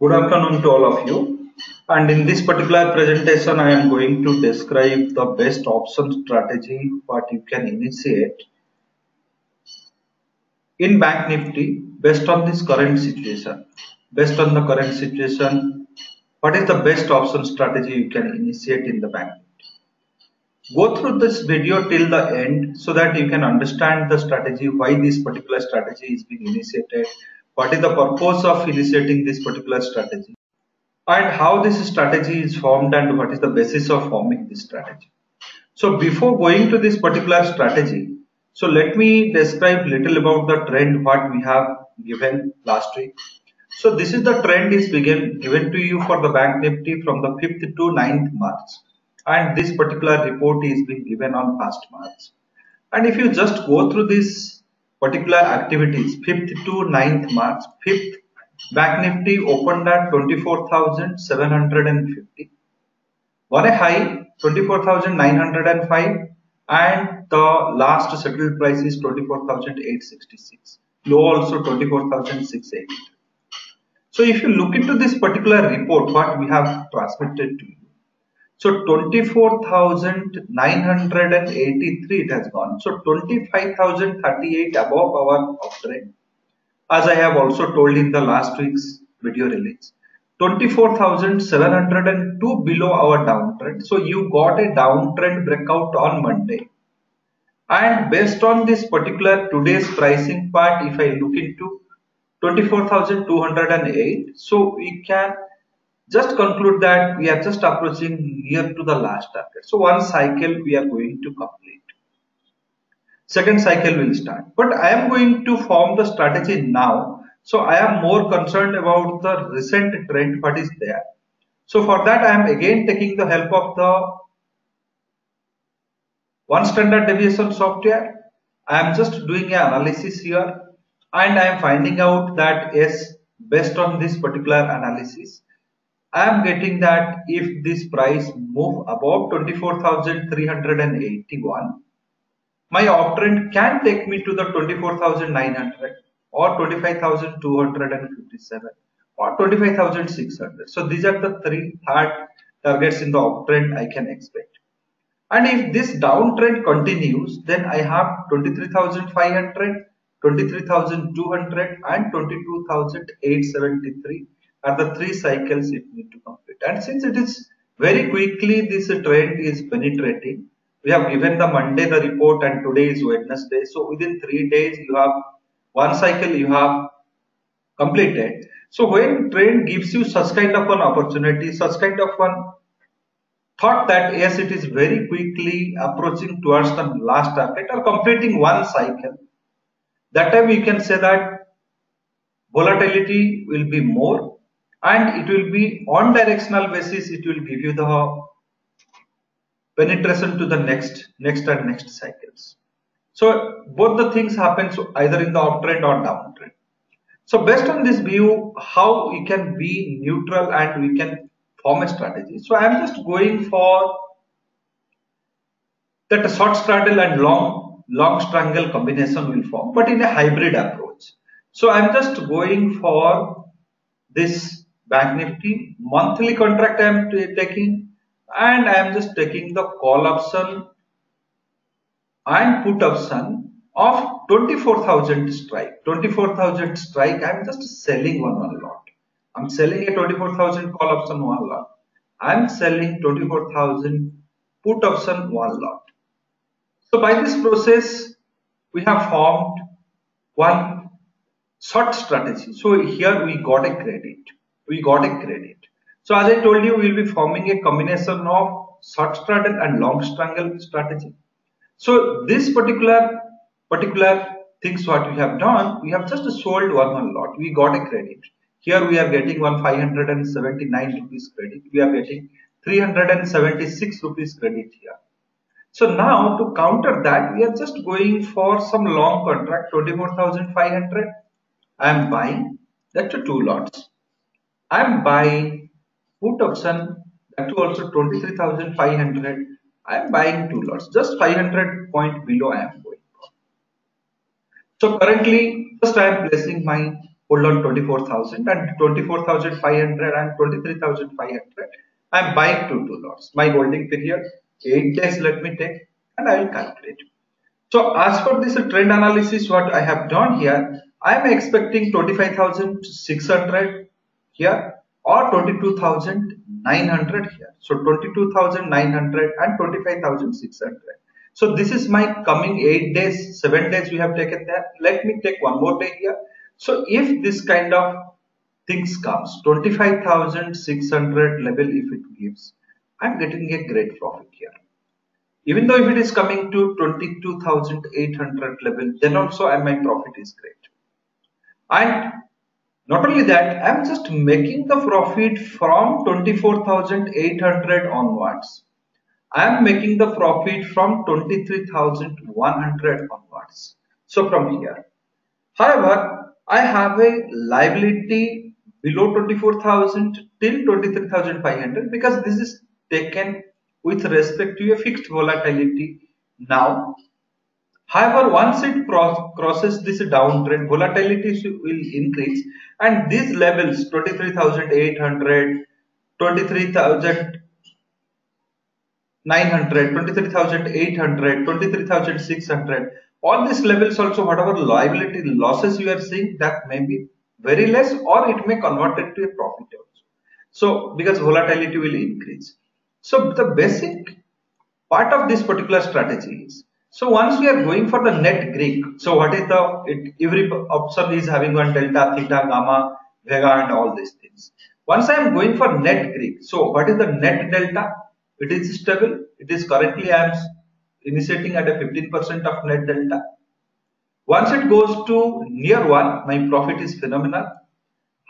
Good afternoon to all of you. And in this particular presentation, I am going to describe the best option strategy what you can initiate in Bank Nifty based on this current situation. Based on the current situation, what is the best option strategy you can initiate in the Bank Nifty? Go through this video till the end so that you can understand the strategy, why this particular strategy is being initiated, what is the purpose of initiating this particular strategy, and how this strategy is formed and what is the basis of forming this strategy. So before going to this particular strategy, so let me describe little about the trend what we have given last week. So this is the trend is given to you for the Bank Nifty from the 5th to 9th March, and this particular report is being given on 1st March. And if you just go through this particular activities, 5th to 9th March, 5th Bank Nifty opened at 24,750, on a high 24,905, and the last settled price is 24,866, low also 24,680. So if you look into this particular report what we have transmitted to you, so 24,983 it has gone, so 25,038 above our uptrend. As I have also told in the last week's video release, 24,702 below our downtrend. So you got a downtrend breakout on Monday, and based on this particular today's pricing part, if I look into 24,208, so we can just conclude that we are just approaching near to the last target. So one cycle we are going to complete. Second cycle will start, but I am going to form the strategy now. So I am more concerned about the recent trend what is there. So for that I am again taking the help of the one standard deviation software. I am just doing an analysis here, and I am finding out that yes, based on this particular analysis, I am getting that if this price move above 24,381, my uptrend can take me to the 24,900 or 25,257 or 25,600. So these are the three third targets in the uptrend I can expect. And if this downtrend continues, then I have 23,500, 23,200 and 22,873 are the three cycles it need to complete. And since it is very quickly this trend is penetrating, we have given the Monday the report and today is Wednesday. So within 3 days you have one cycle you have completed. So when trend gives you such kind of an opportunity, such kind of one thought that yes, it is very quickly approaching towards the last target or completing one cycle, that time we can say that volatility will be more and it will be on directional basis, it will give you the penetration to the next cycles. So both the things happen, so either in the uptrend or downtrend. So based on this view, how we can be neutral and we can form a strategy. So I am just going for that a short straddle and long strangle combination will form, but in a hybrid approach. So I am just going for this Bank Nifty monthly contract I am taking, and I am just taking the call option and put option of 24,000 strike. 24,000 strike, I am just selling one lot. I am selling a 24,000 call option one lot. I am selling 24,000 put option one lot. So by this process, we have formed one short strategy. So here we got a credit. So as I told you, we will be forming a combination of short straddle and long strangle strategy. So this particular things what we have done, we have just sold one lot. We got a credit. Here we are getting 579 rupees credit. We are getting 376 rupees credit here. So now to counter that, we are just going for some long contract 24,500. I am buying that to two lots. I am buying put option that to also 23,500. I am buying two lots, just 500 point below I am going for. So currently, first I am placing my hold on 24,000 and 24,500 and 23,500. I'm buying two lots. My holding period 8 days. Let me take and I will calculate. So as for this trend analysis, what I have done here, I am expecting 25,600 here or 22,900 here. So 22,900 and 25,600. So this is my coming 8 days, 7 days we have taken there. Let me take one more day here. So if this kind of things comes, 25,600 level if it gives, I'm getting a great profit here. Even though if it is coming to 22,800 level, then also my profit is great. And not only that, I'm just making the profit from 24,800 onwards. I'm making the profit from 23,100 onwards. So from here. However, I have a liability below 24,000 till 23,500 because this is taken with respect to a fixed volatility now. However, once it crosses this downtrend, volatility will increase and these levels 23,800, 23,900, 23,800, 23,600, all these levels also whatever liability losses you are seeing that may be very less or it may convert it to a profit also. So because volatility will increase. So the basic part of this particular strategy is, so once we are going for the net Greek, so what is every option is having one delta, theta, gamma, vega and all these things. Once I am going for net Greek, so what is the net delta? It is stable. It is currently I am initiating at a 15% of net delta. Once it goes to near 1, my profit is phenomenal.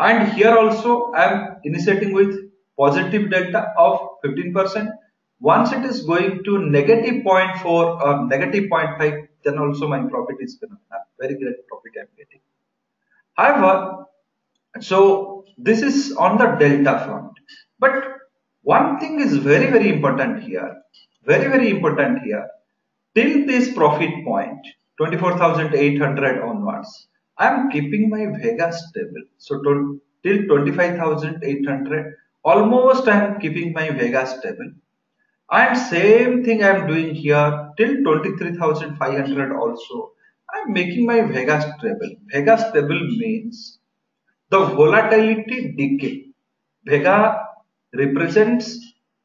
And here also I am initiating with positive delta of 15%. Once it is going to negative 0.4 or negative 0.5, then also my profit is phenomenal. Very great profit I am getting. However, so this is on the delta front. But one thing is very important here. Very important here. Till this profit point, 24,800 onwards, I am keeping my Vega stable. So till 25,800, almost I am keeping my Vega stable. And same thing I am doing here till 23,500 also. I am making my Vega stable. Vega stable means the volatility decay. Vega represents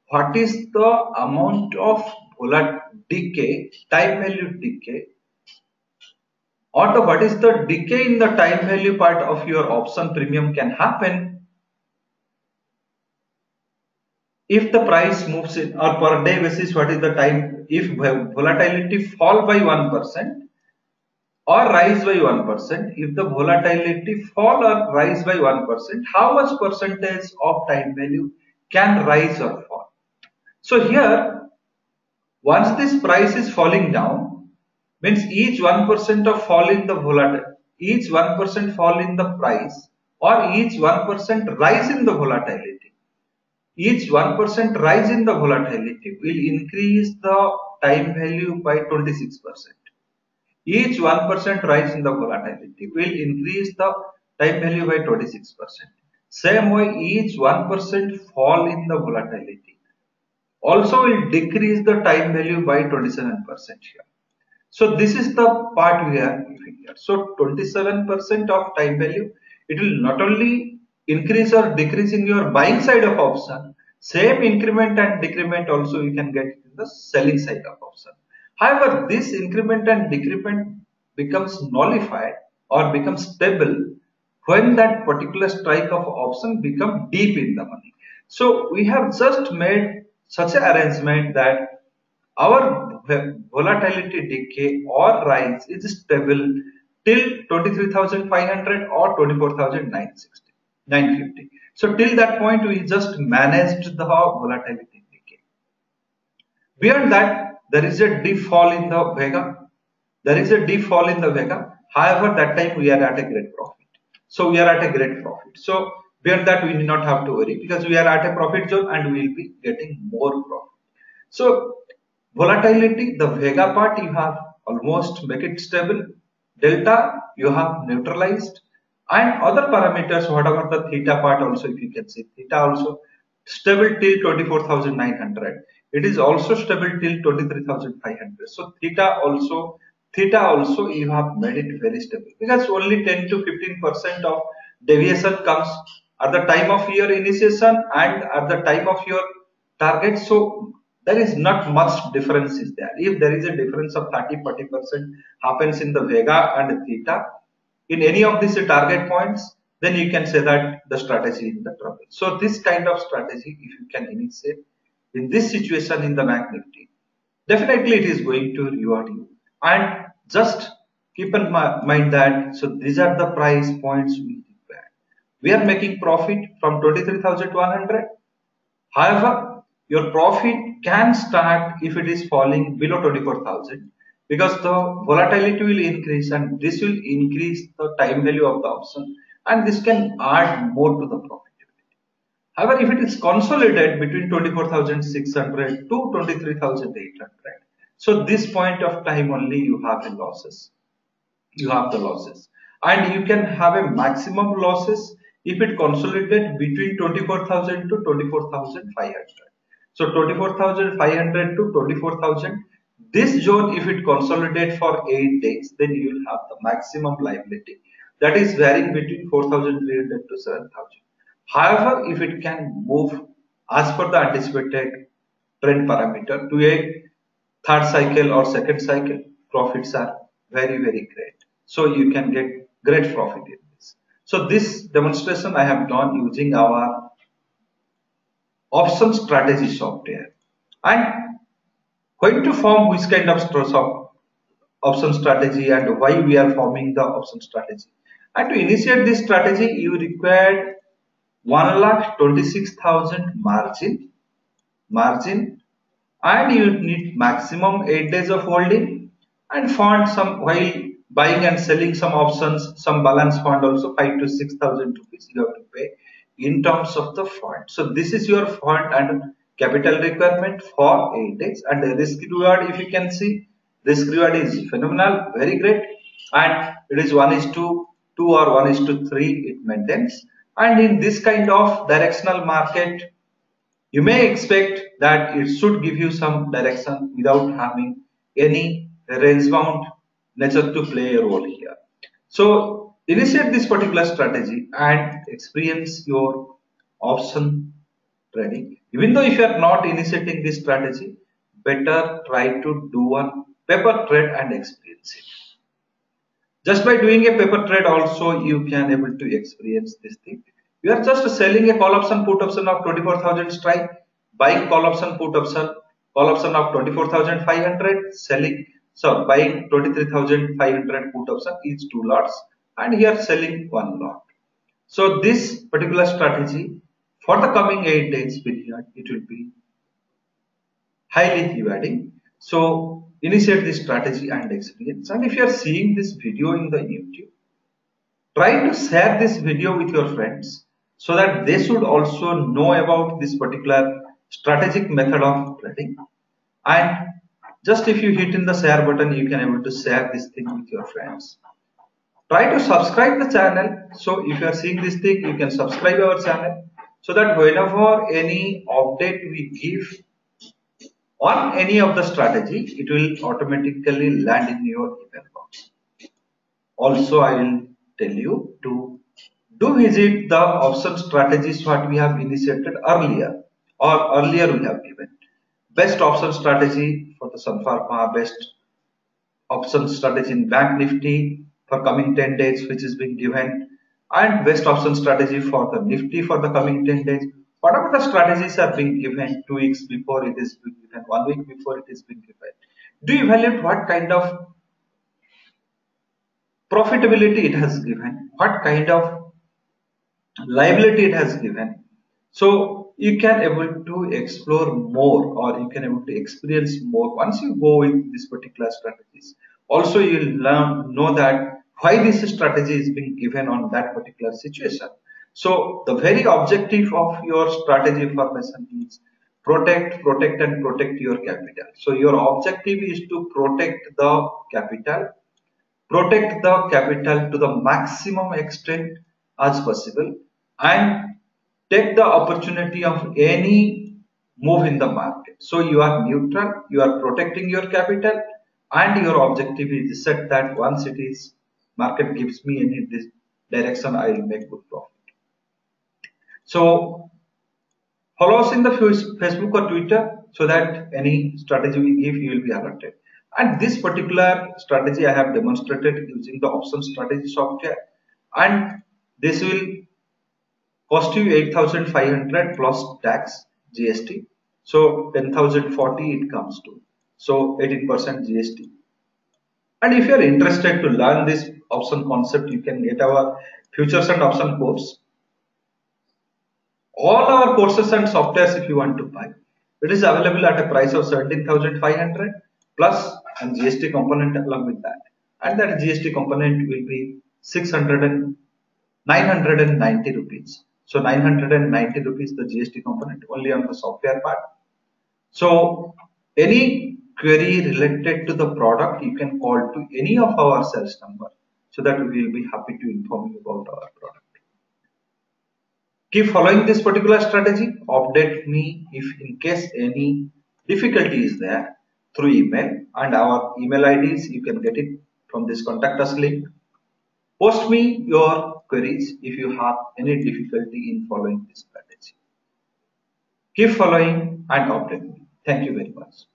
what is the amount of decay, time value decay, or what is the decay in the time value part of your option premium can happen if the price moves in, or per day basis what is the time, if volatility fall by 1% or rise by 1%, if the volatility fall or rise by 1%, how much percentage of time value can rise or fall. So here, once this price is falling down, means each 1% of fall in the volatility, each 1% fall in the price or each 1% rise in the volatility, each 1% rise in the volatility will increase the time value by 26%. Each 1% rise in the volatility will increase the time value by 26%. Same way, each 1% fall in the volatility also will decrease the time value by 27% here. So this is the part we are giving here. So 27% of time value, it will not only increase or decrease in your buying side of option, same increment and decrement also you can get in the selling side of option. However, this increment and decrement becomes nullified or becomes stable when that particular strike of option become deep in the money. So we have just made such an arrangement that our volatility decay or rise is stable till 23,500 or 24,950. So till that point we just managed the volatility decay. Beyond that, there is a deep fall in the Vega. There is a deep fall in the Vega. However, that time we are at a great profit. So we are at a great profit. So beyond that we need not have to worry because we are at a profit zone and we will be getting more profit. So volatility, the Vega part you have almost make it stable. Delta you have neutralized And other parameters, whatever the theta part also, if you can see, theta also stable till 24,900. It is also stable till 23,500. So theta also you have made it very stable, because only 10 to 15% of deviation comes at the time of your initiation and at the time of your target. So there is not much difference is there. If there is a difference of 30-40% happens in the vega and theta in any of these target points, then you can say that the strategy is in the trouble. So this kind of strategy, if you can initiate in this situation in the Bank Nifty, definitely it is going to reward you. And just keep in mind that, so these are the price points we require. We are making profit from 23,100. However, your profit can start if it is falling below 24,000, because the volatility will increase and this will increase the time value of the option, and this can add more to the profitability. However, if it is consolidated between 24,600 to 23,800, so this point of time only you have the losses. And you can have a maximum losses if it consolidates between 24,000 to 24,500. So 24,500 to 24,000, this zone, if it consolidates for 8 days, then you will have the maximum liability, that is varying between 4,300 to 7,000. However, if it can move as per the anticipated trend parameter to a third cycle or second cycle, profits are very, very great. So you can get great profit in this. So this demonstration I have done using our option strategy software. And going to form which kind of option strategy and why we are forming the option strategy. And to initiate this strategy, you required 1,26,000 margin, and you need maximum 8 days of holding, and fund some while buying and selling some options, some balance fund also 5 to 6,000 rupees you have to pay in terms of the fund. So this is your fund and capital requirement for 8 days. And the risk reward, if you can see, risk reward is phenomenal, very great, and it is 1:2 or 1:3 it maintains. And in this kind of directional market, you may expect that it should give you some direction without having any range bound nature to play a role here. So initiate this particular strategy and experience your option trading. Even though if you are not initiating this strategy, better try to do one paper trade and experience it. Just by doing a paper trade also you can able to experience this thing. You are just selling a call option put option of 24,000 strike, buying call option put option of 24,500, selling, so buying 23,500 put option, each 2 lots, and here selling 1 lot. So this particular strategy for the coming 8 days period, it will be highly rewarding. So initiate this strategy and experience. And if you are seeing this video in the YouTube, try to share this video with your friends so that they should also know about this particular strategic method of trading. And just if you hit in the share button, you can able to share this thing with your friends. Try to subscribe the channel. So if you are seeing this thing, you can subscribe our channel so that whenever any update we give on any of the strategy, it will automatically land in your email box. Also, I will tell you to do visit the option strategies what we have initiated earlier, or earlier we have given. Best option strategy for the Sun Pharma, best option strategy in Bank Nifty for coming 10 days which is being given, and best option strategy for the Nifty for the coming 10 days. Whatever the strategies are being given 2 weeks before it is being given, 1 week before it is being given. Do evaluate what kind of profitability it has given, what kind of liability it has given. So you can able to explore more, or you can able to experience more once you go with this particular strategies. Also you will learn, know that why this strategy is being given on that particular situation. So the very objective of your strategy formation is protect and protect your capital. So your objective is to protect the capital protect the capital to the maximum extent as possible, and take the opportunity of any move in the market. So you are neutral, you are protecting your capital, and your objective is set that once it is market gives me any direction, I will make good profit. So follow us in the Facebook or Twitter so that any strategy we give you will be alerted. And this particular strategy I have demonstrated using the option strategy software, and this will cost you 8,500 plus tax GST. So 10,040 it comes to. So 18% GST. And if you are interested to learn this option concept, you can get our futures and option course. All our courses and softwares, if you want to buy, it is available at a price of 17,500 plus and GST component along with that. And that GST component will be 990 rupees. So 990 rupees the GST component only on the software part. So any query related to the product, you can call to any of our sales number so that we will be happy to inform you about our product. Keep following this particular strategy. Update me if in case any difficulty is there through email, and our email IDs you can get it from this contact us link. Post me your queries if you have any difficulty in following this strategy. Keep following and update me. Thank you very much.